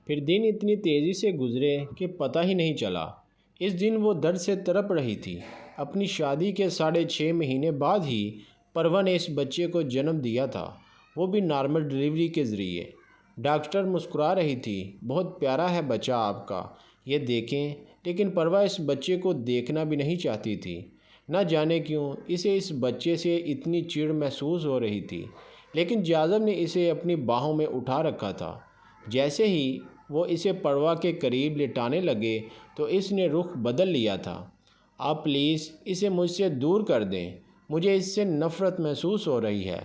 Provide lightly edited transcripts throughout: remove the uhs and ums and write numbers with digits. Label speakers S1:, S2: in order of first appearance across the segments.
S1: پھر دن اتنی تیزی سے گزرے کہ پتہ ہی نہیں چلا۔ اس دن وہ درد سے تڑپ رہی تھی۔ اپنی شادی کے 6.5 مہینے بعد ہی پروا نے اس بچے کو جنم دیا تھا، وہ بھی نارمل ڈلیوری کے ذریعے۔ ڈاکٹر مسکرا رہی تھی، بہت پیارا ہے بچہ آپ کا، یہ دیکھیں۔ لیکن پروا اس بچے کو دیکھنا بھی نہیں چاہتی تھی۔ نہ جانے کیوں اسے اس بچے سے اتنی چڑ محسوس ہو رہی تھی، لیکن جاذب نے اسے اپنی باہوں میں اٹھا رکھا تھا۔ جیسے ہی وہ اسے پروا کے قریب لٹانے لگے تو اس نے رخ بدل لیا تھا۔ آپ پلیز اسے مجھ سے دور کر دیں، مجھے اس سے نفرت محسوس ہو رہی ہے۔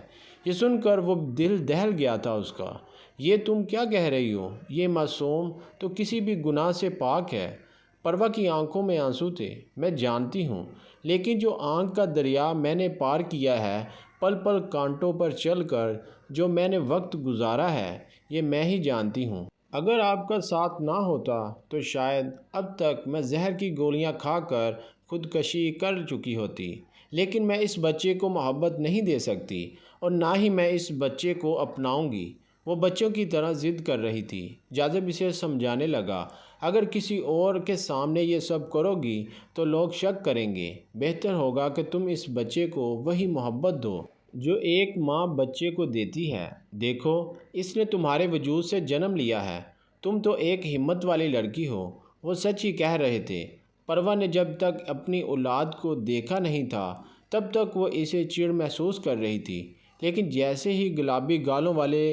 S1: یہ سن کر وہ دل دہل گیا تھا اس کا۔ یہ تم کیا کہہ رہی ہو؟ یہ معصوم تو کسی بھی گناہ سے پاک ہے۔ پروا کی آنکھوں میں آنسو تھے۔ میں جانتی ہوں، لیکن جو آنکھ کا دریا میں نے پار کیا ہے، پل پل کانٹوں پر چل کر جو میں نے وقت گزارا ہے، یہ میں ہی جانتی ہوں۔ اگر آپ کا ساتھ نہ ہوتا تو شاید اب تک میں زہر کی گولیاں کھا کر خودکشی کر چکی ہوتی۔ لیکن میں اس بچے کو محبت نہیں دے سکتی، اور نہ ہی میں اس بچے کو اپناؤں گی۔ وہ بچوں کی طرح ضد کر رہی تھی۔ جاذب اسے سمجھانے لگا، اگر کسی اور کے سامنے یہ سب کرو گی تو لوگ شک کریں گے۔ بہتر ہوگا کہ تم اس بچے کو وہی محبت دو جو ایک ماں بچے کو دیتی ہے۔ دیکھو، اس نے تمہارے وجود سے جنم لیا ہے۔ تم تو ایک ہمت والی لڑکی ہو۔ وہ سچ ہی کہہ رہے تھے۔ پروا نے جب تک اپنی اولاد کو دیکھا نہیں تھا تب تک وہ اسے چڑ محسوس کر رہی تھی، لیکن جیسے ہی گلابی گالوں والے،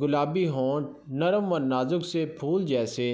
S1: گلابی ہونٹ، نرم و نازک سے پھول جیسے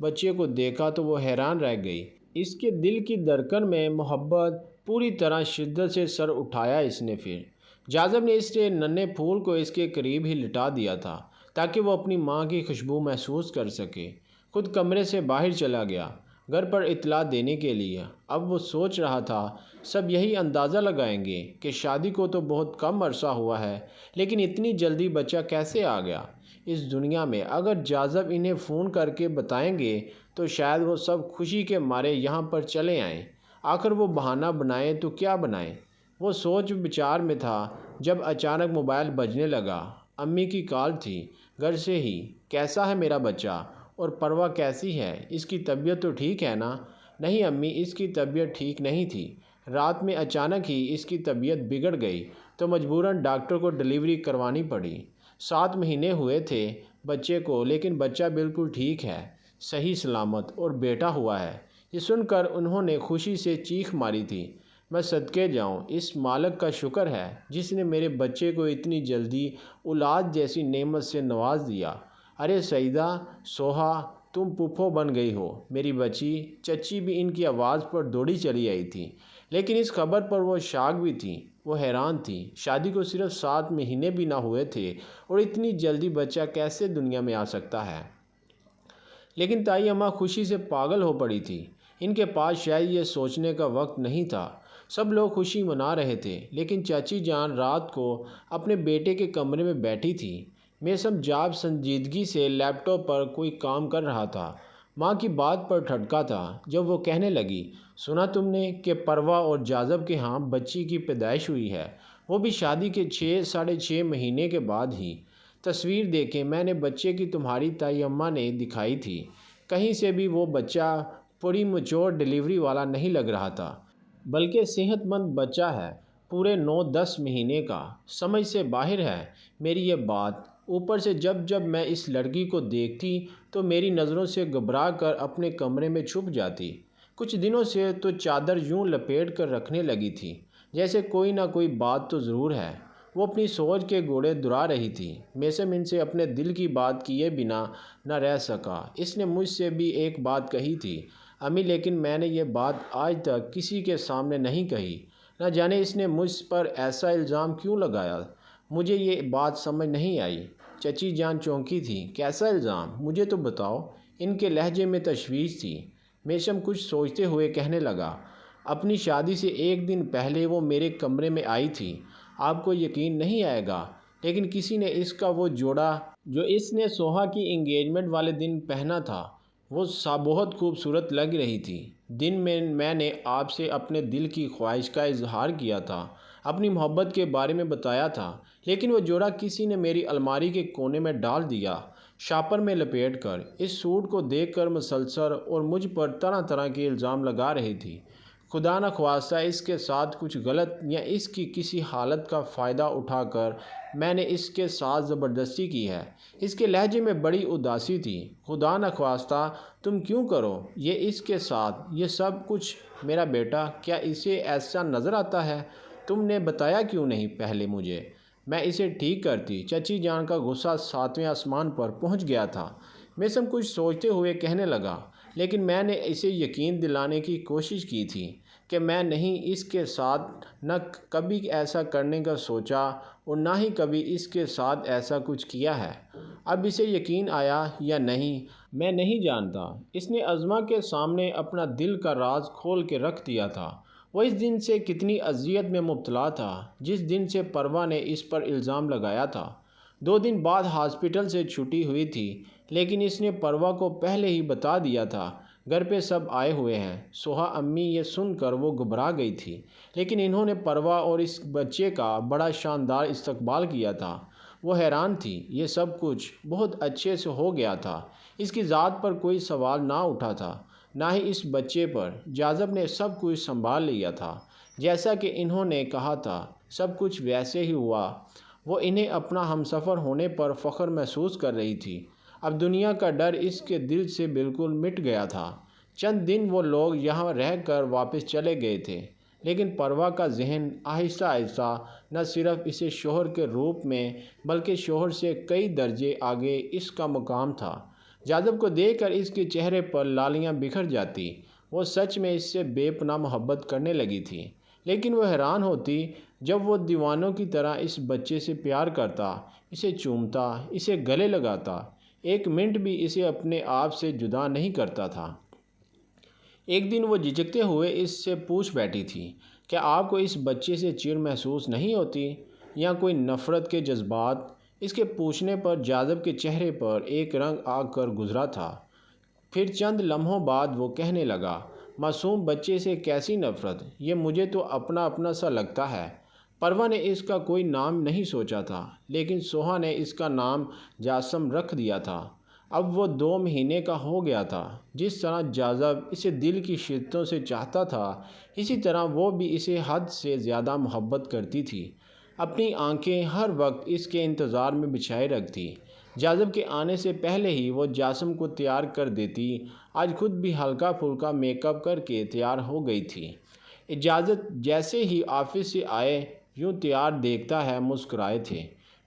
S1: بچے کو دیکھا تو وہ حیران رہ گئی۔ اس کے دل کی دھڑکن میں محبت پوری طرح شدت سے سر اٹھایا اس نے۔ پھر جاذب نے اس ننھے پھول کو اس کے قریب ہی لٹا دیا تھا تاکہ وہ اپنی ماں کی خوشبو محسوس کر سکے۔ خود کمرے سے باہر چلا گیا گھر پر اطلاع دینے کے لیے۔ اب وہ سوچ رہا تھا سب یہی اندازہ لگائیں گے کہ شادی کو تو بہت کم عرصہ ہوا ہے، لیکن اتنی جلدی بچہ کیسے آ گیا اس دنیا میں۔ اگر جاذب انہیں فون کر کے بتائیں گے تو شاید وہ سب خوشی کے مارے یہاں پر چلے آئیں۔ آخر وہ بہانہ بنائیں تو کیا بنائیں؟ وہ سوچ بچار میں تھا جب اچانک موبائل بجنے لگا۔ امی کی کال تھی، گھر سے ہی۔ کیسا ہے میرا بچہ؟ اور پروا کیسی ہے؟ اس کی طبیعت تو ٹھیک ہے نا؟ نہیں امی، اس کی طبیعت ٹھیک نہیں تھی۔ رات میں اچانک ہی اس کی طبیعت بگڑ گئی تو مجبوراً ڈاکٹر کو ڈلیوری کروانی پڑی۔ 7 مہینے ہوئے تھے بچے کو، لیکن بچہ بالکل ٹھیک ہے، صحیح سلامت اور بیٹا ہوا ہے۔ یہ سن کر انہوں نے خوشی سے چیخ ماری تھی۔ میں صدقے جاؤں اس مالک کا شکر ہے جس نے میرے بچے کو اتنی جلدی اولاد جیسی نعمت سے نواز دیا۔ ارے سعیدہ، سوہا، تم پھوپھو بن گئی ہو میری بچی۔ چچی بھی ان کی آواز پر دوڑی چلی آئی تھی، لیکن اس خبر پر وہ شاک بھی تھی۔ وہ حیران تھی، شادی کو صرف 7 مہینے بھی نہ ہوئے تھے اور اتنی جلدی بچہ کیسے دنیا میں آ سکتا ہے۔ لیکن تائی اماں خوشی سے پاگل ہو پڑی تھی۔ ان کے پاس شاید یہ سوچنے کا وقت نہیں تھا۔ سب لوگ خوشی منا رہے تھے، لیکن چاچی جان رات کو اپنے بیٹے کے کمرے میں بیٹھی تھی۔ میثم جاب سنجیدگی سے لیپ ٹاپ پر کوئی کام کر رہا تھا۔ ماں کی بات پر ٹھٹکا تھا جب وہ کہنے لگی، سنا تم نے کہ پروا اور جاذب کے ہاں بچی کی پیدائش ہوئی ہے، وہ بھی شادی کے 6.5 مہینے کے بعد ہی۔ تصویر دیکھیں، میں نے بچے کی تمہاری تائی اماں نے دکھائی تھی۔ کہیں سے بھی وہ بچہ پری میچور ڈلیوری والا نہیں لگ رہا تھا، بلکہ صحت مند بچہ ہے، پورے 9-10 مہینے کا۔ سمجھ سے باہر ہے میری یہ بات۔ اوپر سے جب میں اس لڑکی کو دیکھتی تو میری نظروں سے گھبرا کر اپنے کمرے میں چھپ جاتی۔ کچھ دنوں سے تو چادر یوں لپیٹ کر رکھنے لگی تھی جیسے کوئی نہ کوئی بات تو ضرور ہے۔ وہ اپنی سوچ کے گھوڑے دوڑا رہی تھی۔ میثم ان سے اپنے دل کی بات کیے بنا نہ رہ سکا۔ اس نے مجھ سے بھی ایک بات کہی تھی امی، لیکن میں نے یہ بات آج تک کسی کے سامنے نہیں کہی۔ نہ جانے اس نے مجھ پر ایسا الزام کیوں لگایا، مجھے یہ بات سمجھ نہیں آئی۔ چچی جان چونکی تھی۔ کیسا الزام؟ مجھے تو بتاؤ۔ ان کے لہجے میں تشویش تھی۔ میثم کچھ سوچتے ہوئے کہنے لگا، اپنی شادی سے 1 دن پہلے وہ میرے کمرے میں آئی تھی۔ آپ کو یقین نہیں آئے گا، لیکن کسی نے اس کا وہ جوڑا جو اس نے سوہا کی انگیجمنٹ والے دن پہنا تھا، وہ بہت خوبصورت لگ رہی تھی۔ دن میں نے آپ سے اپنے دل کی خواہش کا اظہار کیا تھا، اپنی محبت کے بارے میں بتایا تھا، لیکن وہ جوڑا کسی نے میری الماری کے کونے میں ڈال دیا۔ شاپر میں لپیٹ کر اس سوٹ کو دیکھ کر مسلسل اور مجھ پر طرح طرح کے الزام لگا رہی تھی۔ خدا نخواستہ اس کے ساتھ کچھ غلط یا اس کی کسی حالت کا فائدہ اٹھا کر میں نے اس کے ساتھ زبردستی کی ہے۔ اس کے لہجے میں بڑی اداسی تھی۔ خدا نخواستہ تم کیوں کرو یہ اس کے ساتھ یہ سب کچھ میرا بیٹا؟ کیا اسے ایسا نظر آتا ہے؟ تم نے بتایا کیوں نہیں پہلے مجھے؟ میں اسے ٹھیک کرتی۔ چچی جان کا غصہ ساتویں آسمان پر پہنچ گیا تھا۔ میسم کچھ سوچتے ہوئے کہنے لگا، لیکن میں نے اسے یقین دلانے کی کوشش کی تھی کہ میں نہیں اس کے ساتھ نہ کبھی ایسا کرنے کا سوچا اور نہ ہی کبھی اس کے ساتھ ایسا کچھ کیا ہے۔ اب اسے یقین آیا یا نہیں میں نہیں جانتا۔ اس نے عظمیٰ کے سامنے اپنا دل کا راز کھول کے رکھ دیا تھا۔ وہ اس دن سے کتنی اذیت میں مبتلا تھا جس دن سے پروا نے اس پر الزام لگایا تھا۔ 2 دن بعد ہاسپٹل سے چھٹی ہوئی تھی، لیکن اس نے پروا کو پہلے ہی بتا دیا تھا گھر پہ سب آئے ہوئے ہیں۔ سوہا امی یہ سن کر وہ گھبرا گئی تھی، لیکن انہوں نے پروا اور اس بچے کا بڑا شاندار استقبال کیا تھا۔ وہ حیران تھی۔ یہ سب کچھ بہت اچھے سے ہو گیا تھا۔ اس کی ذات پر کوئی سوال نہ اٹھا تھا، نہ ہی اس بچے پر۔ جاذب نے سب کچھ سنبھال لیا تھا جیسا کہ انہوں نے کہا تھا، سب کچھ ویسے ہی ہوا۔ وہ انہیں اپنا ہمسفر ہونے پر فخر محسوس کر رہی تھی۔ اب دنیا کا ڈر اس کے دل سے بالکل مٹ گیا تھا۔ چند دن وہ لوگ یہاں رہ کر واپس چلے گئے تھے، لیکن پروا کا ذہن آہستہ آہستہ نہ صرف اسے شوہر کے روپ میں بلکہ شوہر سے کئی درجے آگے اس کا مقام تھا۔ جاذب کو دیکھ کر اس کے چہرے پر لالیاں بکھر جاتی۔ وہ سچ میں اس سے بے پناہ محبت کرنے لگی تھی، لیکن وہ حیران ہوتی جب وہ دیوانوں کی طرح اس بچے سے پیار کرتا، اسے چومتا، اسے گلے لگاتا، ایک منٹ بھی اسے اپنے آپ سے جدا نہیں کرتا تھا۔ ایک دن وہ جھجکتے ہوئے اس سے پوچھ بیٹھی تھی، کیا آپ کو اس بچے سے چڑ محسوس نہیں ہوتی یا کوئی نفرت کے جذبات؟ اس کے پوچھنے پر جاذب کے چہرے پر ایک رنگ آ کر گزرا تھا۔ پھر چند لمحوں بعد وہ کہنے لگا، معصوم بچے سے کیسی نفرت؟ یہ مجھے تو اپنا اپنا سا لگتا ہے۔ پروا نے اس کا کوئی نام نہیں سوچا تھا، لیکن سوہا نے اس کا نام جاسم رکھ دیا تھا۔ اب وہ 2 مہینے کا ہو گیا تھا۔ جس طرح جاذب اسے دل کی شدتوں سے چاہتا تھا، اسی طرح وہ بھی اسے حد سے زیادہ محبت کرتی تھی۔ اپنی آنکھیں ہر وقت اس کے انتظار میں بچھائے رکھتی۔ جاذب کے آنے سے پہلے ہی وہ جاسم کو تیار کر دیتی۔ آج خود بھی ہلکا پھلکا میک اپ کر کے تیار ہو گئی تھی۔ اجازت جیسے ہی آفس سے آئے یوں تیار دیکھتا ہے مسکرائے تھے،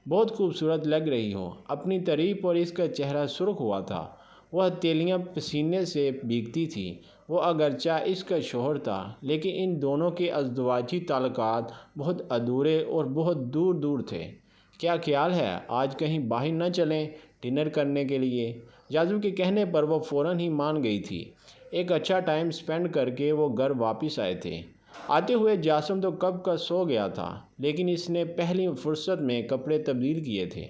S1: بہت خوبصورت لگ رہی ہو۔ اپنی تعریف پر اس کا چہرہ سرخ ہوا تھا۔ وہ ہتھیلیاں پسینے سے بھیگتی تھیں۔ وہ اگرچہ اس کا شوہر تھا، لیکن ان دونوں کے ازدواجی تعلقات بہت ادھورے اور بہت دور دور تھے۔ کیا خیال ہے آج کہیں باہر نہ چلیں ڈنر کرنے کے لیے؟ جاذب کے کہنے پر وہ فوراً ہی مان گئی تھی۔ ایک اچھا ٹائم سپینڈ کر کے وہ گھر واپس آئے تھے۔ آتے ہوئے جاسم تو کب کا سو گیا تھا، لیکن اس نے پہلی فرصت میں کپڑے تبدیل کیے تھے۔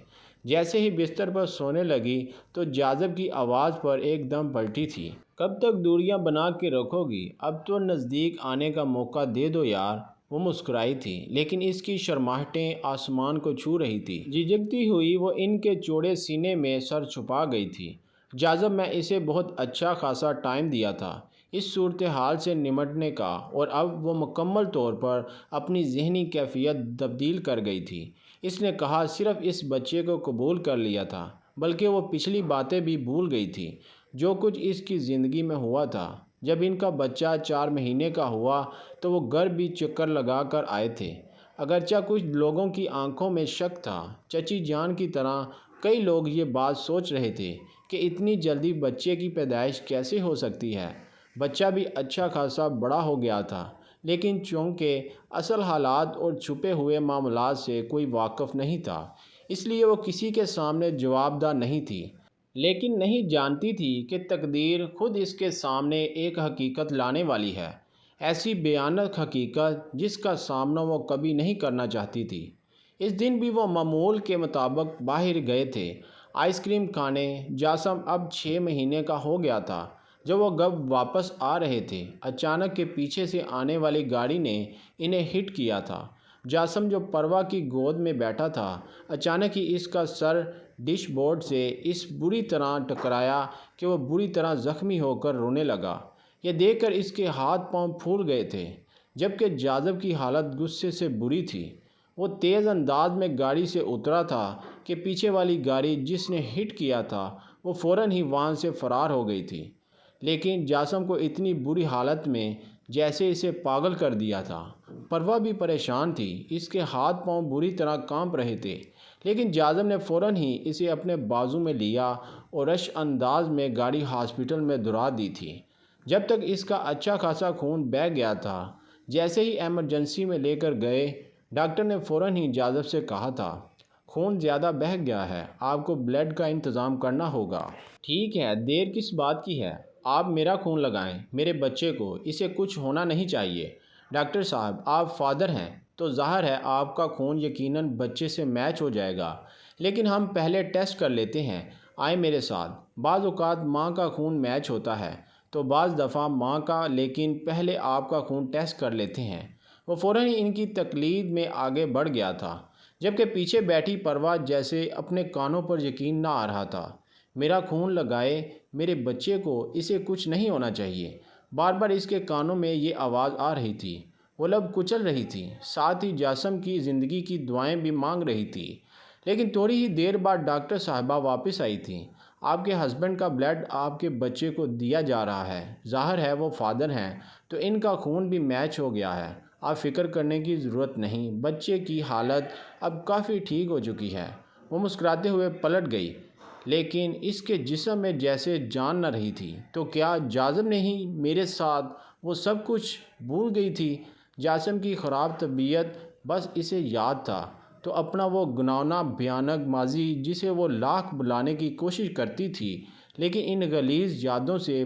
S1: جیسے ہی بستر پر سونے لگی تو جاذب کی آواز پر ایک دم پلٹی تھی، کب تک دوریاں بنا کے رکھو گی؟ اب تو نزدیک آنے کا موقع دے دو یار۔ وہ مسکرائی تھی، لیکن اس کی شرماہٹیں آسمان کو چھو رہی تھی۔ جھجکتی ہوئی وہ ان کے چوڑے سینے میں سر چھپا گئی تھی۔ جاذب میں اسے بہت اچھا خاصا ٹائم دیا تھا اس صورتحال سے نمٹنے کا، اور اب وہ مکمل طور پر اپنی ذہنی کیفیت تبدیل کر گئی تھی۔ اس نے کہا صرف اس بچے کو قبول کر لیا تھا، بلکہ وہ پچھلی باتیں بھی بھول گئی تھی جو کچھ اس کی زندگی میں ہوا تھا۔ جب ان کا بچہ 4 مہینے کا ہوا تو وہ گھر بھی چکر لگا کر آئے تھے۔ اگرچہ کچھ لوگوں کی آنکھوں میں شک تھا، چچی جان کی طرح کئی لوگ یہ بات سوچ رہے تھے کہ اتنی جلدی بچے کی پیدائش کیسے ہو سکتی ہے۔ بچہ بھی اچھا خاصا بڑا ہو گیا تھا، لیکن چونکہ اصل حالات اور چھپے ہوئے معاملات سے کوئی واقف نہیں تھا، اس لیے وہ کسی کے سامنے جواب دہ نہیں تھی۔ لیکن نہیں جانتی تھی کہ تقدیر خود اس کے سامنے ایک حقیقت لانے والی ہے، ایسی بھیانک حقیقت جس کا سامنا وہ کبھی نہیں کرنا چاہتی تھی۔ اس دن بھی وہ معمول کے مطابق باہر گئے تھے آئس کریم کھانے۔ جاسم اب 6 مہینے کا ہو گیا تھا۔ جب وہ گھر واپس آ رہے تھے، اچانک کے پیچھے سے آنے والی گاڑی نے انہیں ہٹ کیا تھا۔ جاسم جو پروا کی گود میں بیٹھا تھا، اچانک ہی اس کا سر ڈش بورڈ سے اس بری طرح ٹکرایا کہ وہ بری طرح زخمی ہو کر رونے لگا۔ یہ دیکھ کر اس کے ہاتھ پاؤں پھول گئے تھے، جبکہ جاذب کی حالت غصے سے بری تھی۔ وہ تیز انداز میں گاڑی سے اترا تھا کہ پیچھے والی گاڑی جس نے ہٹ کیا تھا وہ فوراً ہی وہاں سے فرار ہو گئی تھی، لیکن جاسم کو اتنی بری حالت میں جیسے اسے پاگل کر دیا تھا۔ پروا بھی پریشان تھی، اس کے ہاتھ پاؤں بری طرح کانپ رہے تھے، لیکن جاسم نے فوراً ہی اسے اپنے بازو میں لیا اور رش انداز میں گاڑی ہاسپٹل میں دورا دی تھی۔ جب تک اس کا اچھا خاصا خون بہہ گیا تھا، جیسے ہی ایمرجنسی میں لے کر گئے، ڈاکٹر نے فوراً ہی جاذب سے کہا تھا، خون زیادہ بہہ گیا ہے، آپ کو بلڈ کا انتظام کرنا ہوگا۔ ٹھیک ہے، دیر کس بات کی ہے، آپ میرا خون لگائیں، میرے بچے کو، اسے کچھ ہونا نہیں چاہیے۔ ڈاکٹر صاحب، آپ فادر ہیں تو ظاہر ہے آپ کا خون یقیناً بچے سے میچ ہو جائے گا، لیکن ہم پہلے ٹیسٹ کر لیتے ہیں، آئیں میرے ساتھ۔ بعض اوقات ماں کا خون میچ ہوتا ہے تو بعض دفعہ ماں کا، لیکن پہلے آپ کا خون ٹیسٹ کر لیتے ہیں۔ وہ فوراً ہی ان کی تقلید میں آگے بڑھ گیا تھا، جبکہ پیچھے بیٹھی پروا جیسے اپنے کانوں پر یقین نہ آ رہا تھا۔ میرا خون لگائے میرے بچے کو، اسے کچھ نہیں ہونا چاہیے۔ بار بار اس کے کانوں میں یہ آواز آ رہی تھی، وہ لب کچل رہی تھی، ساتھ ہی جاسم کی زندگی کی دعائیں بھی مانگ رہی تھی۔ لیکن تھوڑی ہی دیر بعد ڈاکٹر صاحبہ واپس آئی تھی۔ آپ کے ہسبینڈ کا بلڈ آپ کے بچے کو دیا جا رہا ہے، ظاہر ہے وہ فادر ہیں تو ان کا خون بھی میچ ہو گیا ہے، آپ فکر کرنے کی ضرورت نہیں، بچے کی حالت اب کافی ٹھیک ہو چکی ہے۔ وہ مسکراتے ہوئے پلٹ گئی، لیکن اس کے جسم میں جیسے جان نہ رہی تھی۔ تو کیا جاذب نے ہی میرے ساتھ وہ سب کچھ بھول گئی تھی؟ جاسم کی خراب طبیعت بس اسے یاد تھا تو اپنا وہ گھناؤنا بھیانک ماضی جسے وہ لاکھ بھلانے کی کوشش کرتی تھی، لیکن ان غلیظ یادوں سے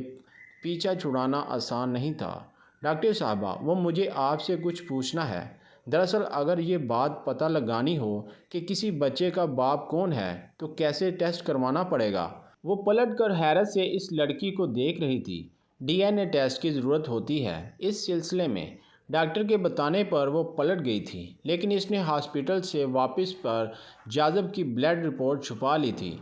S1: پیچھا چھڑانا آسان نہیں تھا۔ ڈاکٹر صاحبہ، وہ مجھے آپ سے کچھ پوچھنا ہے۔ دراصل اگر یہ بات پتہ لگانی ہو کہ کسی بچے کا باپ کون ہے تو کیسے ٹیسٹ کروانا پڑے گا؟ وہ پلٹ کر حیرت سے اس لڑکی کو دیکھ رہی تھی۔ ڈی این اے ٹیسٹ کی ضرورت ہوتی ہے اس سلسلے میں۔ ڈاکٹر کے بتانے پر وہ پلٹ گئی تھی، لیکن اس نے ہاسپٹل سے واپس پر جاذب کی بلڈ رپورٹ چھپا لی تھی۔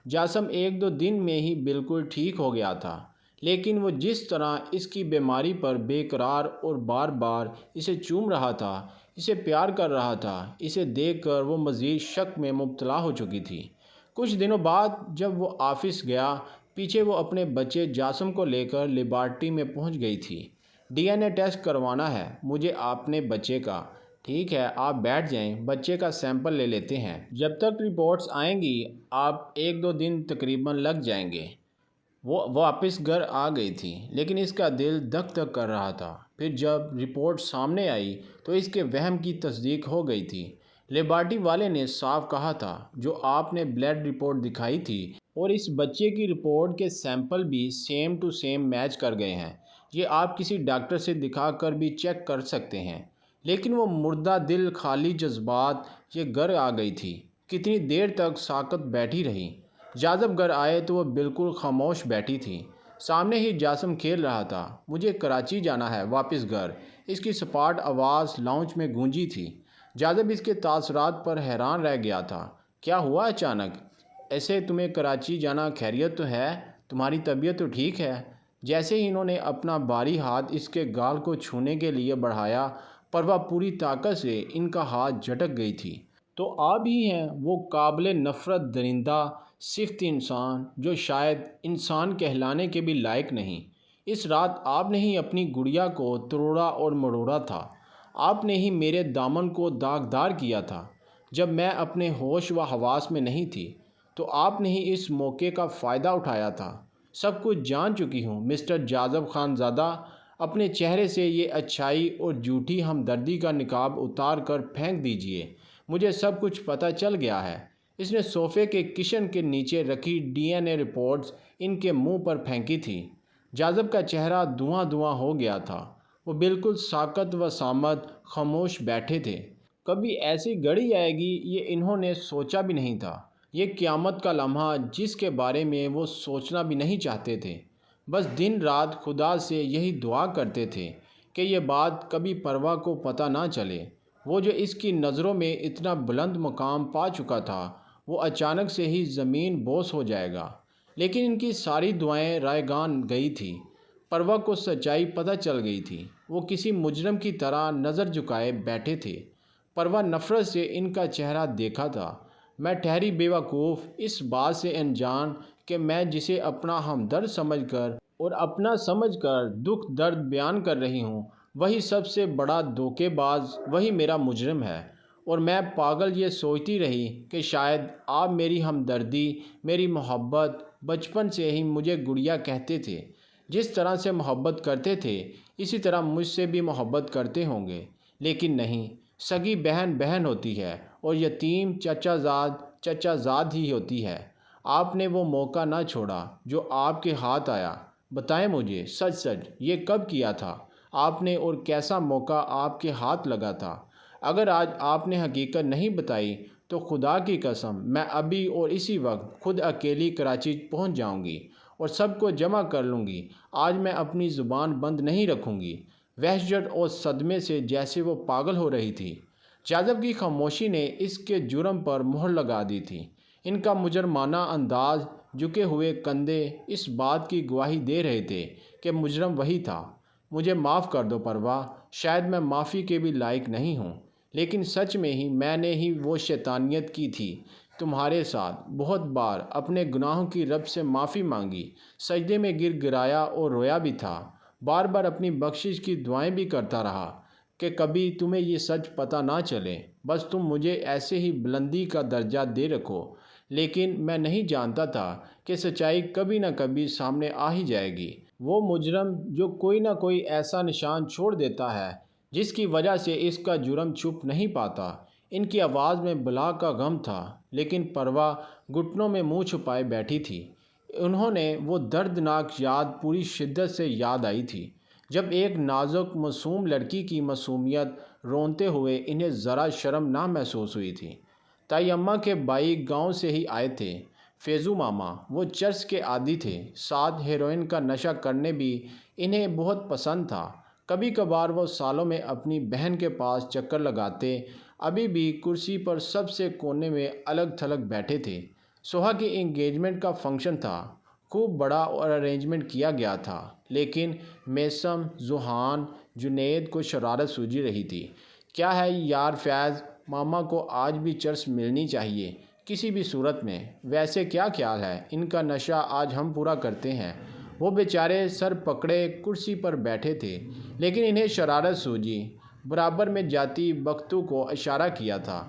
S1: جاسم ایک دو دن میں ہی بالکل ٹھیک ہو گیا تھا، لیکن وہ جس طرح اس کی بیماری پر بے قرار اور بار بار اسے چوم رہا تھا، اسے پیار کر رہا تھا، اسے دیکھ کر وہ مزید شک میں مبتلا ہو چکی تھی۔ کچھ دنوں بعد جب وہ آفس گیا، پیچھے وہ اپنے بچے جاسم کو لے کر لیبارٹری میں پہنچ گئی تھی۔ ڈی این اے ٹیسٹ کروانا ہے مجھے اپنے بچے کا۔ ٹھیک ہے، آپ بیٹھ جائیں، بچے کا سیمپل لے لیتے ہیں۔ جب تک رپورٹس آئیں گی آپ ایک دو دن تقریباً لگ جائیں گے۔ وہ واپس گھر آ گئی تھی، لیکن اس کا دل دھک دھک کر رہا تھا۔ پھر جب رپورٹ سامنے آئی تو اس کے وہم کی تصدیق ہو گئی تھی۔ لیبارٹری والے نے صاف کہا تھا، جو آپ نے بلڈ رپورٹ دکھائی تھی اور اس بچے کی رپورٹ کے سیمپل بھی سیم ٹو سیم میچ کر گئے ہیں۔ یہ آپ کسی ڈاکٹر سے دکھا کر بھی چیک کر سکتے ہیں۔ لیکن وہ مردہ دل خالی جذبات یہ گھر آ گئی تھی۔ کتنی دیر تک ساکت بیٹھی رہی۔ جاذب گھر آئے تو وہ بالکل خاموش بیٹھی تھی۔ سامنے ہی جاسم کھیل رہا تھا۔ مجھے کراچی جانا ہے، واپس گھر، اس کی سپاٹ آواز لاؤنج میں گونجی تھی۔ جاذب اس کے تاثرات پر حیران رہ گیا تھا۔ کیا ہوا اچانک؟ ایسے تمہیں کراچی جانا خیریت تو ہے؟ تمہاری طبیعت تو ٹھیک ہے؟ جیسے ہی انہوں نے اپنا بھاری ہاتھ اس کے گال کو چھونے کے لیے بڑھایا، پروا پوری طاقت سے ان کا ہاتھ جھٹک گئی تھی۔ تو آپ ہی ہیں وہ قابل نفرت درندہ صفت انسان جو شاید انسان کہلانے کے بھی لائق نہیں۔ اس رات آپ نے ہی اپنی گڑیا کو تروڑا اور مروڑا تھا۔ آپ نے ہی میرے دامن کو داغدار کیا تھا جب میں اپنے ہوش و حواس میں نہیں تھی، تو آپ نے ہی اس موقع کا فائدہ اٹھایا تھا۔ سب کچھ جان چکی ہوں مسٹر جاذب خان زادہ، اپنے چہرے سے یہ اچھائی اور جھوٹی ہمدردی کا نقاب اتار کر پھینک دیجئے۔ مجھے سب کچھ پتہ چل گیا ہے۔ اس نے صوفے کے کشن کے نیچے رکھی ڈی این اے رپورٹس ان کے منہ پر پھینکی تھی۔ جاذب کا چہرہ دھواں دھواں ہو گیا تھا۔ وہ بالکل ساکت و صامت خاموش بیٹھے تھے۔ کبھی ایسی گھڑی آئے گی یہ انہوں نے سوچا بھی نہیں تھا۔ یہ قیامت کا لمحہ جس کے بارے میں وہ سوچنا بھی نہیں چاہتے تھے۔ بس دن رات خدا سے یہی دعا کرتے تھے کہ یہ بات کبھی پروا کو پتہ نہ چلے۔ وہ جو اس کی نظروں میں اتنا بلند مقام پا چکا تھا، وہ اچانک سے ہی زمین بوس ہو جائے گا۔ لیکن ان کی ساری دعائیں رائگان گئی تھیں۔ پروا کو سچائی پتہ چل گئی تھی۔ وہ کسی مجرم کی طرح نظر جھکائے بیٹھے تھے۔ پروا نفرت سے ان کا چہرہ دیکھا تھا۔ میں ٹھہری بیوقوف، اس بات سے انجان کہ میں جسے اپنا ہمدرد سمجھ کر اور اپنا سمجھ کر دکھ درد بیان کر رہی ہوں، وہی سب سے بڑا دھوکے باز، وہی میرا مجرم ہے۔ اور میں پاگل یہ سوچتی رہی کہ شاید آپ میری ہمدردی، میری محبت، بچپن سے ہی مجھے گڑیا کہتے تھے، جس طرح سے محبت کرتے تھے اسی طرح مجھ سے بھی محبت کرتے ہوں گے۔ لیکن نہیں، سگی بہن بہن ہوتی ہے اور یتیم چچا زاد ہی ہوتی ہے۔ آپ نے وہ موقع نہ چھوڑا جو آپ کے ہاتھ آیا۔ بتائیں مجھے سچ سچ، یہ کب کیا تھا آپ نے اور کیسا موقع آپ کے ہاتھ لگا تھا؟ اگر آج آپ نے حقیقت نہیں بتائی تو خدا کی قسم میں ابھی اور اسی وقت خود اکیلی کراچی پہنچ جاؤں گی اور سب کو جمع کر لوں گی۔ آج میں اپنی زبان بند نہیں رکھوں گی۔ وحشت اور صدمے سے جیسے وہ پاگل ہو رہی تھی۔ جاذب کی خاموشی نے اس کے جرم پر مہر لگا دی تھی۔ ان کا مجرمانہ انداز، جھکے ہوئے کندھے اس بات کی گواہی دے رہے تھے کہ مجرم وہی تھا۔ مجھے معاف کر دو پروا، شاید میں معافی کے بھی لائق نہیں ہوں، لیکن سچ میں ہی میں نے ہی وہ شیطانیت کی تھی تمہارے ساتھ۔ بہت بار اپنے گناہوں کی رب سے معافی مانگی، سجدے میں گر گرایا اور رویا بھی تھا، بار بار اپنی بخشش کی دعائیں بھی کرتا رہا کہ کبھی تمہیں یہ سچ پتہ نہ چلے، بس تم مجھے ایسے ہی بلندی کا درجہ دے رکھو۔ لیکن میں نہیں جانتا تھا کہ سچائی کبھی نہ کبھی سامنے آ ہی جائے گی۔ وہ مجرم جو کوئی نہ کوئی ایسا نشان چھوڑ دیتا ہے جس کی وجہ سے اس کا جرم چھپ نہیں پاتا۔ ان کی آواز میں بلا کا غم تھا، لیکن پروا گھٹنوں میں منہ چھپائے بیٹھی تھی۔ انہوں نے وہ دردناک یاد پوری شدت سے یاد آئی تھی جب ایک نازک معصوم لڑکی کی معصومیت روندتے ہوئے انہیں ذرا شرم نہ محسوس ہوئی تھی۔ تائی اماں کے بھائی گاؤں سے ہی آئے تھے، فیضو ماما۔ وہ چرس کے عادی تھے، ساتھ ہیروئن کا نشہ کرنے بھی انہیں بہت پسند تھا۔ کبھی کبھار وہ سالوں میں اپنی بہن کے پاس چکر لگاتے، ابھی بھی کرسی پر سب سے کونے میں الگ تھلگ بیٹھے تھے۔ سوہا کی انگیجمنٹ کا فنکشن تھا، خوب بڑا اور ارینجمنٹ کیا گیا تھا، لیکن میثم، ذوحان، جنید کو شرارت سوجی رہی تھی۔ کیا ہے یار فیض، ماما کو آج بھی چرس ملنی چاہیے کسی بھی صورت میں۔ ویسے کیا خیال ہے، ان کا نشہ آج ہم پورا کرتے ہیں۔ وہ بیچارے سر پکڑے کرسی پر بیٹھے تھے، لیکن انہیں شرارت سوجی۔ برابر میں جاتی بختو کو اشارہ کیا تھا،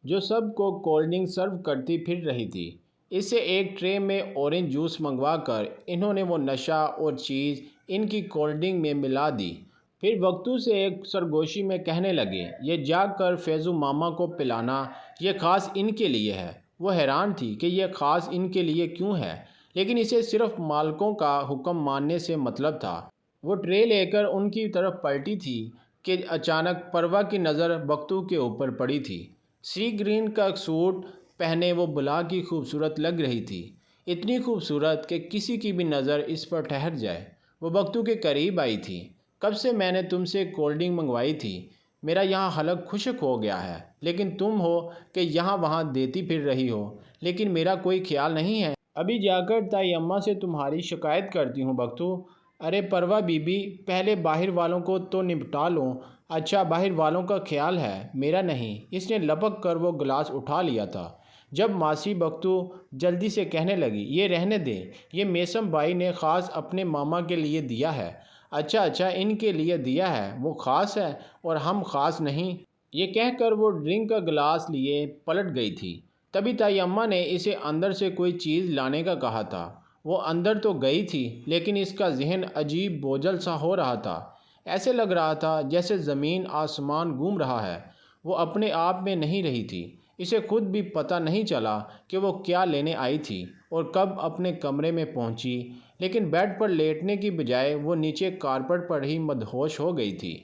S1: جو سب کو کولڈ ڈرنک سرو کرتی پھر رہی تھی۔ اس سے ایک ٹرے میں اورنج جوس منگوا کر انہوں نے وہ نشہ اور چیز ان کی کولڈ ڈرنک میں ملا دی۔ پھر بختو سے ایک سرگوشی میں کہنے لگے، یہ جاگ کر فیضو ماما کو پلانا، یہ خاص ان کے لیے ہے۔ وہ حیران تھی کہ یہ خاص ان کے لیے کیوں ہے، لیکن اسے صرف مالکوں کا حکم ماننے سے مطلب تھا۔ وہ ٹرے لے کر ان کی طرف پلٹی تھی کہ اچانک پروا کی نظر بختو کے اوپر پڑی تھی۔ سی گرین کا سوٹ پہنے وہ بلا کی خوبصورت لگ رہی تھی، اتنی خوبصورت کہ کسی کی بھی نظر اس پر ٹھہر جائے۔ وہ بختو کے قریب آئی تھی۔ کب سے میں نے تم سے کولڈ ڈرنک منگوائی تھی، میرا یہاں حلق خشک ہو گیا ہے، لیکن تم ہو کہ یہاں وہاں دیتی پھر رہی ہو، لیکن میرا کوئی خیال نہیں ہے۔ ابھی جا کر تائی اماں سے تمہاری شکایت کرتی ہوں بختو۔ ارے پروا بی بی، پہلے باہر والوں کو تو نپٹا لوں۔ اچھا، باہر والوں کا خیال ہے، میرا نہیں۔ اس نے لپک کر وہ گلاس اٹھا لیا تھا جب ماسی بختو جلدی سے کہنے لگی، یہ رہنے دے، یہ میثم بھائی نے خاص اپنے ماما کے لیے دیا ہے۔ اچھا ان کے لیے دیا ہے، وہ خاص ہے اور ہم خاص نہیں۔ یہ کہہ کر وہ ڈرنک کا گلاس لیے پلٹ گئی تھی۔ تبھی تائی اماں نے اسے اندر سے کوئی چیز لانے کا کہا تھا۔ وہ اندر تو گئی تھی، لیکن اس کا ذہن عجیب بوجھل سا ہو رہا تھا۔ ایسے لگ رہا تھا جیسے زمین آسمان گھوم رہا ہے۔ وہ اپنے آپ میں نہیں رہی تھی۔ اسے خود بھی پتہ نہیں چلا کہ وہ کیا لینے آئی تھی اور کب اپنے کمرے میں پہنچی، لیکن بیڈ پر لیٹنے کی بجائے وہ نیچے کارپٹ پر ہی مدہوش ہو گئی تھی۔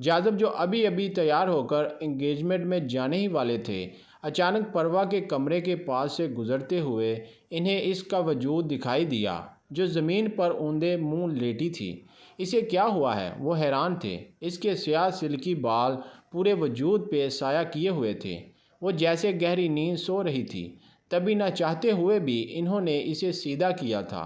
S1: جاذب جو ابھی ابھی تیار ہو کر انگیجمنٹ میں جانے ہی والے تھے، اچانک پروا کے کمرے کے پاس سے گزرتے ہوئے انہیں اس کا وجود دکھائی دیا جو زمین پر اوندے منہ لیٹی تھی۔ اسے کیا ہوا ہے، وہ حیران تھے۔ اس کے سیاہ سلکی بال پورے وجود پہ سایہ کیے ہوئے تھے، وہ جیسے گہری نیند سو رہی تھی۔ تبھی نہ چاہتے ہوئے بھی انہوں نے اسے سیدھا کیا تھا۔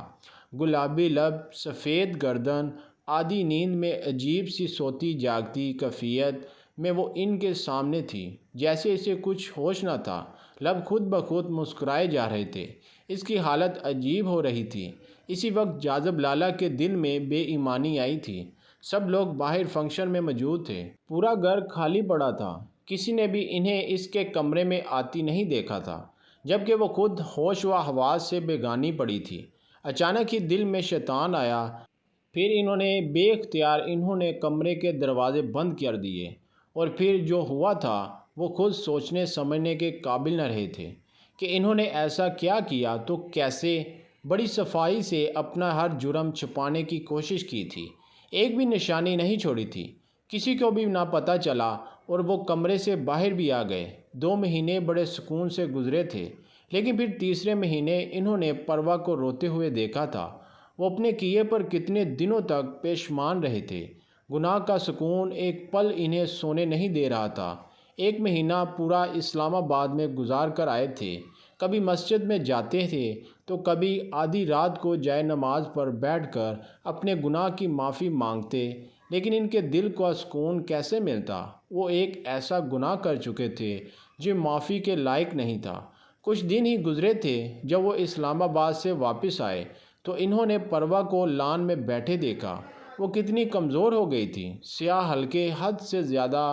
S1: گلابی لب، سفید گردن، آدھی نیند میں عجیب سی سوتی جاگتی کیفیت میں وہ ان کے سامنے تھی، جیسے اسے کچھ ہوش نہ تھا۔ لب خود بخود مسکرائے جا رہے تھے۔ اس کی حالت عجیب ہو رہی تھی۔ اسی وقت جاذب لالا کے دل میں بے ایمانی آئی تھی۔ سب لوگ باہر فنکشن میں موجود تھے۔ پورا گھر خالی پڑا تھا۔ کسی نے بھی انہیں اس کے کمرے میں آتی نہیں دیکھا تھا، جبکہ وہ خود ہوش و حواس سے بیگانی پڑی تھی۔ اچانک ہی دل میں شیطان آیا۔ پھر بے اختیار انہوں نے کمرے کے دروازے بند کر دیے، اور پھر جو ہوا تھا وہ خود سوچنے سمجھنے کے قابل نہ رہے تھے کہ انہوں نے ایسا کیا کیا تو کیسے۔ بڑی صفائی سے اپنا ہر جرم چھپانے کی کوشش کی تھی، ایک بھی نشانی نہیں چھوڑی تھی، کسی کو بھی نہ پتہ چلا، اور وہ کمرے سے باہر بھی آ گئے۔ 2 مہینے بڑے سکون سے گزرے تھے، لیکن پھر تیسرے مہینے انہوں نے پروا کو روتے ہوئے دیکھا تھا۔ وہ اپنے کیے پر کتنے دنوں تک پیشمان رہے تھے۔ گناہ کا سکون ایک پل انہیں سونے نہیں دے رہا تھا۔ 1 مہینہ پورا اسلام آباد میں گزار کر آئے تھے۔ کبھی مسجد میں جاتے تھے تو کبھی آدھی رات کو جائے نماز پر بیٹھ کر اپنے گناہ کی معافی مانگتے، لیکن ان کے دل کو سکون کیسے ملتا؟ وہ ایک ایسا گناہ کر چکے تھے جو معافی کے لائق نہیں تھا۔ کچھ دن ہی گزرے تھے جب وہ اسلام آباد سے واپس آئے تو انہوں نے پروا کو لان میں بیٹھے دیکھا۔ وہ کتنی کمزور ہو گئی تھی، سیاہ، ہلکے، حد سے زیادہ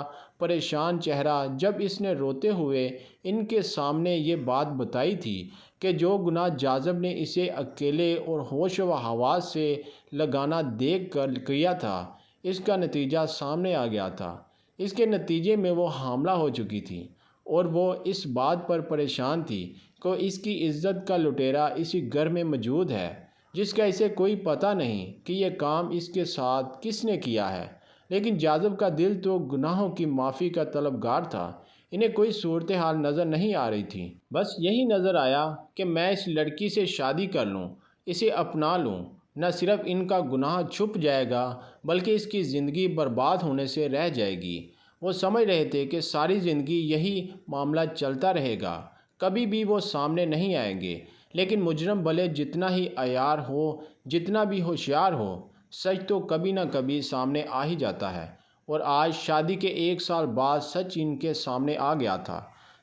S1: پریشان چہرہ۔ جب اس نے روتے ہوئے ان کے سامنے یہ بات بتائی تھی کہ جو گناہ جاذب نے اسے اکیلے اور ہوش و حواس سے لگانا دیکھ کر کیا تھا، اس کا نتیجہ سامنے آ گیا تھا۔ اس کے نتیجے میں وہ حاملہ ہو چکی تھی، اور وہ اس بات پر پریشان تھی کہ اس کی عزت کا لٹیرا اسی گھر میں موجود ہے، جس کا اسے کوئی پتہ نہیں کہ یہ کام اس کے ساتھ کس نے کیا ہے۔ لیکن جاذب کا دل تو گناہوں کی معافی کا طلبگار تھا۔ انہیں کوئی صورتحال نظر نہیں آ رہی تھی۔ بس یہی نظر آیا کہ میں اس لڑکی سے شادی کر لوں، اسے اپنا لوں۔ نہ صرف ان کا گناہ چھپ جائے گا بلکہ اس کی زندگی برباد ہونے سے رہ جائے گی۔ وہ سمجھ رہے تھے کہ ساری زندگی یہی معاملہ چلتا رہے گا، کبھی بھی وہ سامنے نہیں آئیں گے۔ لیکن مجرم بھلے جتنا ہی عیار ہو، جتنا بھی ہوشیار ہو، سچ تو کبھی نہ کبھی سامنے آ ہی جاتا ہے۔ اور آج شادی کے 1 سال بعد سچ ان کے سامنے آ گیا تھا،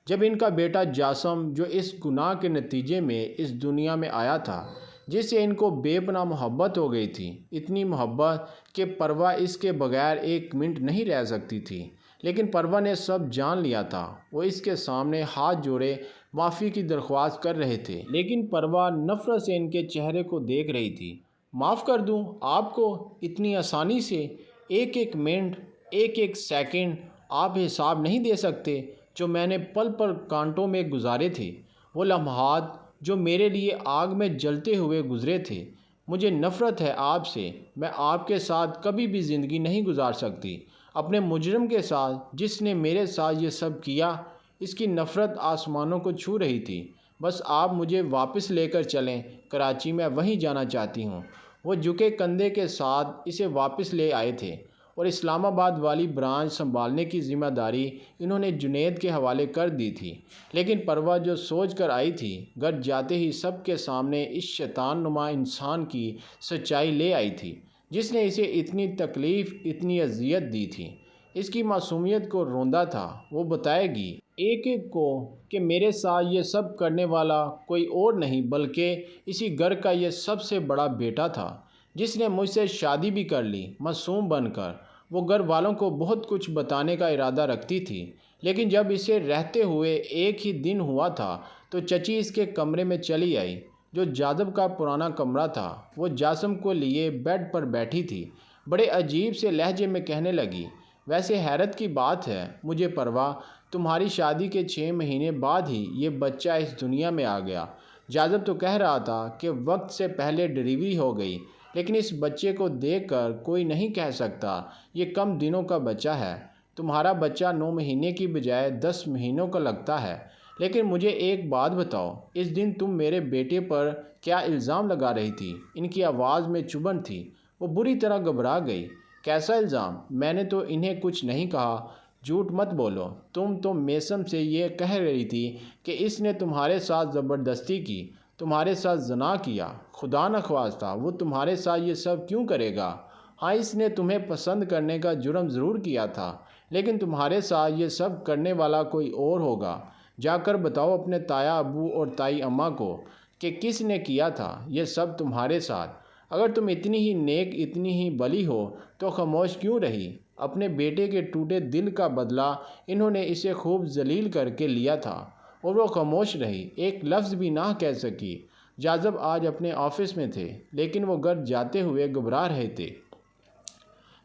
S1: جب ان کا بیٹا جاسم، جو اس گناہ کے نتیجے میں اس دنیا میں آیا تھا، جس سے ان کو بے پناہ محبت ہو گئی تھی، اتنی محبت کہ پروا اس کے بغیر 1 منٹ نہیں رہ سکتی تھی۔ لیکن پروا نے سب جان لیا تھا۔ وہ اس کے سامنے ہاتھ جوڑے معافی کی درخواست کر رہے تھے، لیکن پروا نفرت سے ان کے چہرے کو دیکھ رہی تھی۔ معاف کر دوں آپ کو اتنی آسانی سے؟ ایک ایک منٹ، ایک ایک سیکنڈ آپ حساب نہیں دے سکتے جو میں نے پل پل کانٹوں میں گزارے تھے، وہ لمحات جو میرے لیے آگ میں جلتے ہوئے گزرے تھے۔ مجھے نفرت ہے آپ سے۔ میں آپ کے ساتھ کبھی بھی زندگی نہیں گزار سکتی، اپنے مجرم کے ساتھ جس نے میرے ساتھ یہ سب کیا۔ اس کی نفرت آسمانوں کو چھو رہی تھی۔ بس آپ مجھے واپس لے کر چلیں کراچی، میں وہیں جانا چاہتی ہوں۔ وہ جھکے کندھے کے ساتھ اسے واپس لے آئے تھے، اور اسلام آباد والی برانچ سنبھالنے کی ذمہ داری انہوں نے جنید کے حوالے کر دی تھی۔ لیکن پروا جو سوچ کر آئی تھی، گھر جاتے ہی سب کے سامنے اس شیطان نما انسان کی سچائی لے آئی تھی، جس نے اسے اتنی تکلیف، اتنی اذیت دی تھی۔ اس کی معصومیت کو روندا تھا۔ وہ بتائے گی ایک ایک کو کہ میرے ساتھ یہ سب کرنے والا کوئی اور نہیں بلکہ اسی گھر کا یہ سب سے بڑا بیٹا تھا، جس نے مجھ سے شادی بھی کر لی معصوم بن کر۔ وہ گھر والوں کو بہت کچھ بتانے کا ارادہ رکھتی تھی، لیکن جب اسے رہتے ہوئے 1 ہی دن ہوا تھا تو چچی اس کے کمرے میں چلی آئی، جو جاذب کا پرانا کمرہ تھا۔ وہ جاسم کو لیے بیڈ پر بیٹھی تھی، بڑے عجیب سے لہجے میں کہنے لگی، ویسے حیرت کی بات ہے مجھے پروا، تمہاری شادی کے 6 مہینے بعد ہی یہ بچہ اس دنیا میں آ گیا۔ جاذب تو کہہ رہا تھا کہ وقت سے پہلے ڈلیوری ہو گئی، لیکن اس بچے کو دیکھ کر کوئی نہیں کہہ سکتا یہ کم دنوں کا بچہ ہے۔ تمہارا بچہ 9 مہینے کی بجائے 10 مہینوں کا لگتا ہے۔ لیکن مجھے ایک بات بتاؤ، اس دن تم میرے بیٹے پر کیا الزام لگا رہی تھی؟ ان کی آواز میں چبھن تھی۔ وہ بری طرح گھبرا گئی۔ کیسا الزام؟ میں نے تو انہیں کچھ نہیں کہا۔ جھوٹ مت بولو، تم تو میسم سے یہ کہہ رہی تھی کہ اس نے تمہارے ساتھ زبردستی کی، تمہارے ساتھ زنا کیا۔ خدا نخواستہ وہ تمہارے ساتھ یہ سب کیوں کرے گا؟ ہاں، اس نے تمہیں پسند کرنے کا جرم ضرور کیا تھا، لیکن تمہارے ساتھ یہ سب کرنے والا کوئی اور ہوگا۔ جا کر بتاؤ اپنے تایا ابو اور تائی اماں کو کہ کس نے کیا تھا یہ سب تمہارے ساتھ۔ اگر تم اتنی ہی نیک، اتنی ہی بلی ہو تو خاموش کیوں رہی؟ اپنے بیٹے کے ٹوٹے دل کا بدلہ انہوں نے اسے خوب ذلیل کر کے لیا تھا اور وہ خاموش رہی، ایک لفظ بھی نہ کہہ سکی۔ جاذب آج اپنے آفس میں تھے، لیکن وہ گھر جاتے ہوئے گھبرا رہے تھے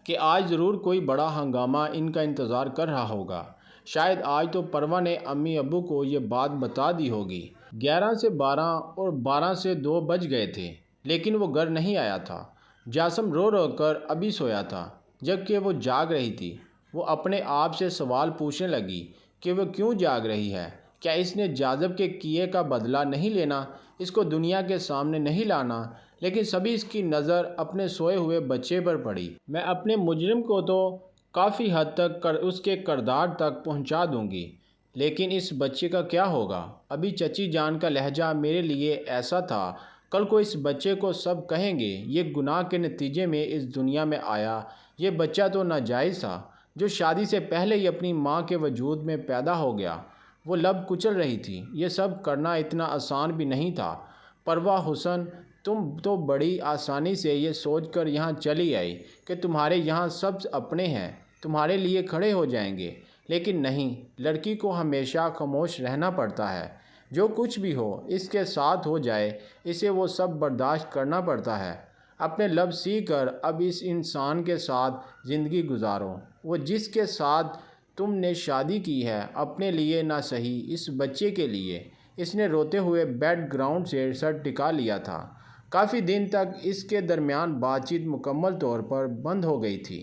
S1: کہ آج ضرور کوئی بڑا ہنگامہ ان کا انتظار کر رہا ہوگا۔ شاید آج تو پروا نے امی ابو کو یہ بات بتا دی ہوگی۔ 11 سے 12 اور 12 سے 2 بج گئے تھے، لیکن وہ گھر نہیں آیا تھا۔ جاسم رو رو کر ابھی سویا تھا، جبکہ وہ جاگ رہی تھی۔ وہ اپنے آپ سے سوال پوچھنے لگی کہ وہ کیوں جاگ رہی ہے۔ کیا اس نے جاذب کے کیے کا بدلہ نہیں لینا، اس کو دنیا کے سامنے نہیں لانا؟ لیکن سبھی اس کی نظر اپنے سوئے ہوئے بچے پر پڑی۔ میں اپنے مجرم کو تو کافی حد تک اس کے کردار تک پہنچا دوں گی، لیکن اس بچے کا کیا ہوگا؟ ابھی چچی جان کا لہجہ میرے لیے ایسا تھا، کل کو اس بچے کو سب کہیں گے یہ گناہ کے نتیجے میں اس دنیا میں آیا۔ یہ بچہ تو ناجائز تھا، جو شادی سے پہلے ہی اپنی ماں کے وجود میں پیدا ہو گیا۔ وہ لب کچل رہی تھی۔ یہ سب کرنا اتنا آسان بھی نہیں تھا۔ پروا حسن، تم تو بڑی آسانی سے یہ سوچ کر یہاں چلی آئی کہ تمہارے یہاں سب اپنے ہیں، تمہارے لیے کھڑے ہو جائیں گے، لیکن نہیں، لڑکی کو ہمیشہ خاموش رہنا پڑتا ہے۔ جو کچھ بھی ہو اس کے ساتھ ہو جائے، اسے وہ سب برداشت کرنا پڑتا ہے۔ اپنے لب سی کر اب اس انسان کے ساتھ زندگی گزارو، وہ جس کے ساتھ تم نے شادی کی ہے، اپنے لیے نہ صحیح اس بچے کے لیے۔ اس نے روتے ہوئے بیک گراؤنڈ سے سر ٹکا لیا تھا۔ کافی دن تک اس کے درمیان بات چیت مکمل طور پر بند ہو گئی تھی۔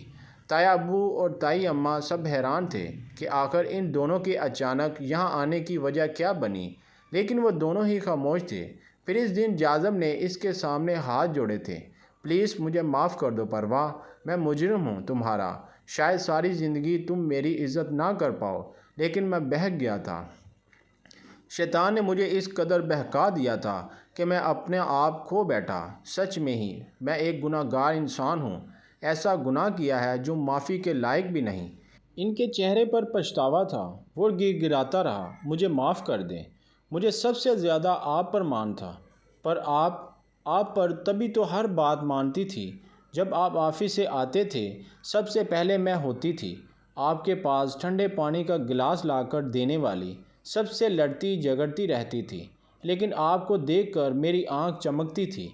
S1: تایا ابو اور تائی اماں سب حیران تھے کہ آخر ان دونوں کے اچانک یہاں آنے کی وجہ کیا بنی، لیکن وہ دونوں ہی خاموش تھے۔ پھر اس دن جاذب نے اس کے سامنے ہاتھ جوڑے تھے۔ پلیز مجھے معاف کر دو پروا، میں مجرم ہوں تمہارا۔ شاید ساری زندگی تم میری عزت نہ کر پاؤ، لیکن میں بہک گیا تھا۔ شیطان نے مجھے اس قدر بہکا دیا تھا کہ میں اپنے آپ کھو بیٹھا۔ سچ میں ہی میں ایک گناہ گار انسان ہوں، ایسا گناہ کیا ہے جو معافی کے لائق بھی نہیں۔ ان کے چہرے پر پچھتاوا تھا۔ وہ گڑگڑاتا رہا، مجھے معاف کر دیں۔ مجھے سب سے زیادہ آپ پر مان تھا، پر آپ پر تبھی تو ہر بات مانتی تھی جب آپ آفس سے آتے تھے۔ سب سے پہلے میں ہوتی تھی آپ کے پاس ٹھنڈے پانی کا گلاس لا کر دینے والی، سب سے لڑتی جھگڑتی رہتی تھی، لیکن آپ کو دیکھ کر میری آنکھ چمکتی تھی۔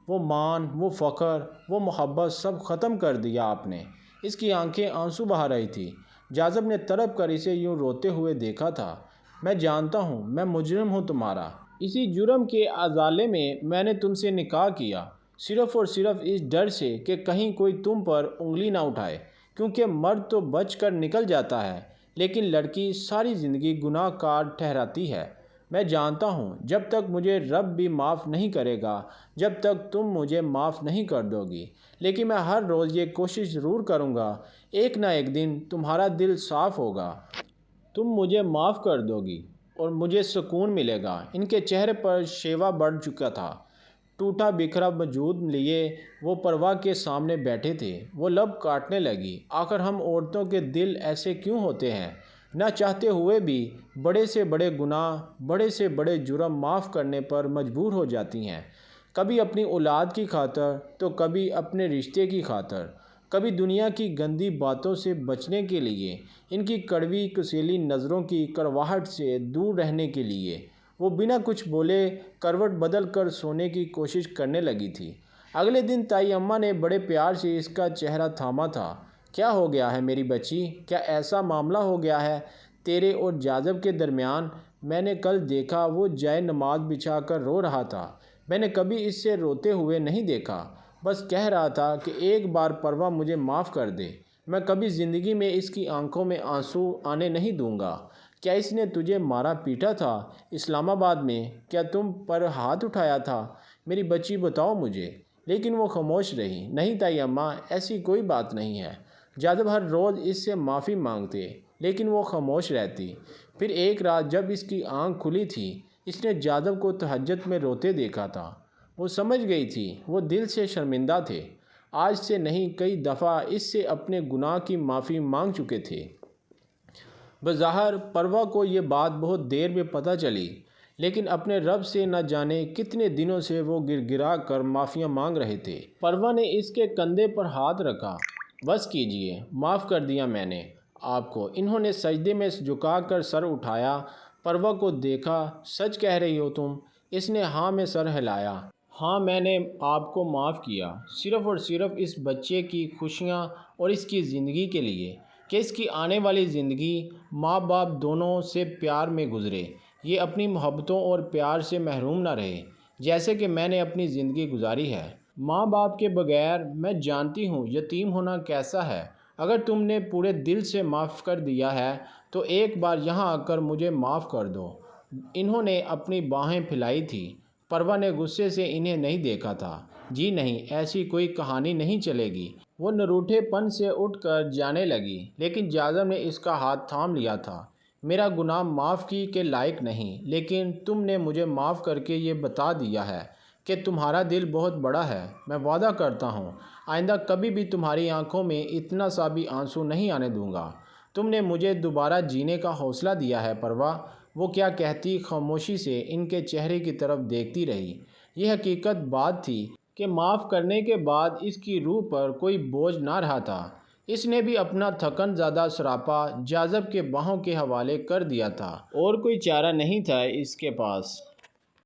S1: وہ مان، وہ فخر، وہ محبت سب ختم کر دیا آپ نے۔ اس کی آنکھیں آنسو بہا رہی تھی۔ جاذب نے تڑپ کر اسے یوں روتے ہوئے دیکھا تھا۔ میں جانتا ہوں میں مجرم ہوں تمہارا۔ اسی جرم کے ازالے میں نے تم سے نکاح کیا، صرف اور صرف اس ڈر سے کہ کہیں کوئی تم پر انگلی نہ اٹھائے، کیونکہ مرد تو بچ کر نکل جاتا ہے، لیکن لڑکی ساری زندگی گناہ کار ٹھہراتی ہے۔ میں جانتا ہوں جب تک مجھے رب بھی معاف نہیں کرے گا، جب تک تم مجھے معاف نہیں کر دو گی، لیکن میں ہر روز یہ کوشش ضرور کروں گا، ایک نہ ایک دن تمہارا دل صاف ہوگا، تم مجھے معاف کر دو گی اور مجھے سکون ملے گا۔ ان کے چہرے پر شیوا بڑھ چکا تھا۔ ٹوٹا بکھرا وجود لیے وہ پروا کے سامنے بیٹھے تھے۔ وہ لب کاٹنے لگی۔ آخر ہم عورتوں کے دل ایسے کیوں ہوتے ہیں؟ نہ چاہتے ہوئے بھی بڑے سے بڑے گناہ، بڑے سے بڑے جرم معاف کرنے پر مجبور ہو جاتی ہیں، کبھی اپنی اولاد کی خاطر تو کبھی اپنے رشتے کی خاطر، کبھی دنیا کی گندی باتوں سے بچنے کے لیے، ان کی کڑوی کسیلی نظروں کی کڑواہٹ سے دور رہنے کے لیے۔ وہ بنا کچھ بولے کروٹ بدل کر سونے کی کوشش کرنے لگی تھی۔ اگلے دن تائی اماں نے بڑے پیار سے اس کا چہرہ تھاما تھا۔ کیا ہو گیا ہے میری بچی؟ کیا ایسا معاملہ ہو گیا ہے تیرے اور جاذب کے درمیان؟ میں نے کل دیکھا وہ جائے نماز بچھا کر رو رہا تھا۔ میں نے کبھی اس سے روتے ہوئے نہیں دیکھا، بس کہہ رہا تھا کہ ایک بار پروا مجھے معاف کر دے، میں کبھی زندگی میں اس کی آنکھوں میں آنسو آنے نہیں دوں گا۔ کیا اس نے تجھے مارا پیٹا تھا اسلام آباد میں؟ کیا تم پر ہاتھ اٹھایا تھا؟ میری بچی بتاؤ مجھے۔ لیکن وہ خاموش رہی۔ نہیں تائی اماں، ایسی کوئی بات نہیں ہے۔ جاذب ہر روز اس سے معافی مانگتے، لیکن وہ خاموش رہتی۔ پھر ایک رات جب اس کی آنکھ کھلی تھی، اس نے جاذب کو تہجد میں روتے دیکھا تھا۔ وہ سمجھ گئی تھی وہ دل سے شرمندہ تھے، آج سے نہیں کئی دفعہ اس سے اپنے گناہ کی معافی مانگ چکے تھے۔ بظاہر پروا کو یہ بات بہت دیر میں پتہ چلی، لیکن اپنے رب سے نہ جانے کتنے دنوں سے وہ گر گرا کر معافیاں مانگ رہے تھے۔ پروا نے اس کے کندھے پر ہاتھ رکھا۔ بس کیجیے، معاف کر دیا میں نے آپ کو۔ انہوں نے سجدے میں جھکا کر سر اٹھایا، پروا کو دیکھا۔ سچ کہہ رہی ہو تم؟ اس نے ہاں میں سر ہلایا۔ ہاں، میں نے آپ کو معاف کیا، صرف اور صرف اس بچے کی خوشیاں اور اس کی زندگی کے لیے، کہ اس کی آنے والی زندگی ماں باپ دونوں سے پیار میں گزرے، یہ اپنی محبتوں اور پیار سے محروم نہ رہے، جیسے کہ میں نے اپنی زندگی گزاری ہے۔ ماں باپ کے بغیر میں جانتی ہوں یتیم ہونا کیسا ہے۔ اگر تم نے پورے دل سے معاف کر دیا ہے تو ایک بار یہاں آ کر مجھے معاف کر دو۔ انہوں نے اپنی باہیں پھیلائی تھی۔ پروا نے غصے سے انہیں نہیں دیکھا تھا۔ جی نہیں، ایسی کوئی کہانی نہیں چلے گی۔ وہ نروٹھے پن سے اٹھ کر جانے لگی، لیکن جاذب نے اس کا ہاتھ تھام لیا تھا۔ میرا گناہ معاف کی کے لائق نہیں، لیکن تم نے مجھے معاف کر کے یہ بتا دیا ہے کہ تمہارا دل بہت بڑا ہے۔ میں وعدہ کرتا ہوں آئندہ کبھی بھی تمہاری آنکھوں میں اتنا سا بھی آنسو نہیں آنے دوں گا۔ تم نے مجھے دوبارہ جینے کا حوصلہ دیا ہے پروا۔ وہ کیا کہتی، خاموشی سے ان کے چہرے کی طرف دیکھتی رہی۔ یہ حقیقت بات تھی کہ معاف کرنے کے بعد اس کی روح پر کوئی بوجھ نہ رہا تھا۔ اس نے بھی اپنا تھکن زدہ سراپا جاذب کے باہوں کے حوالے کر دیا تھا، اور کوئی چارہ نہیں تھا اس کے پاس۔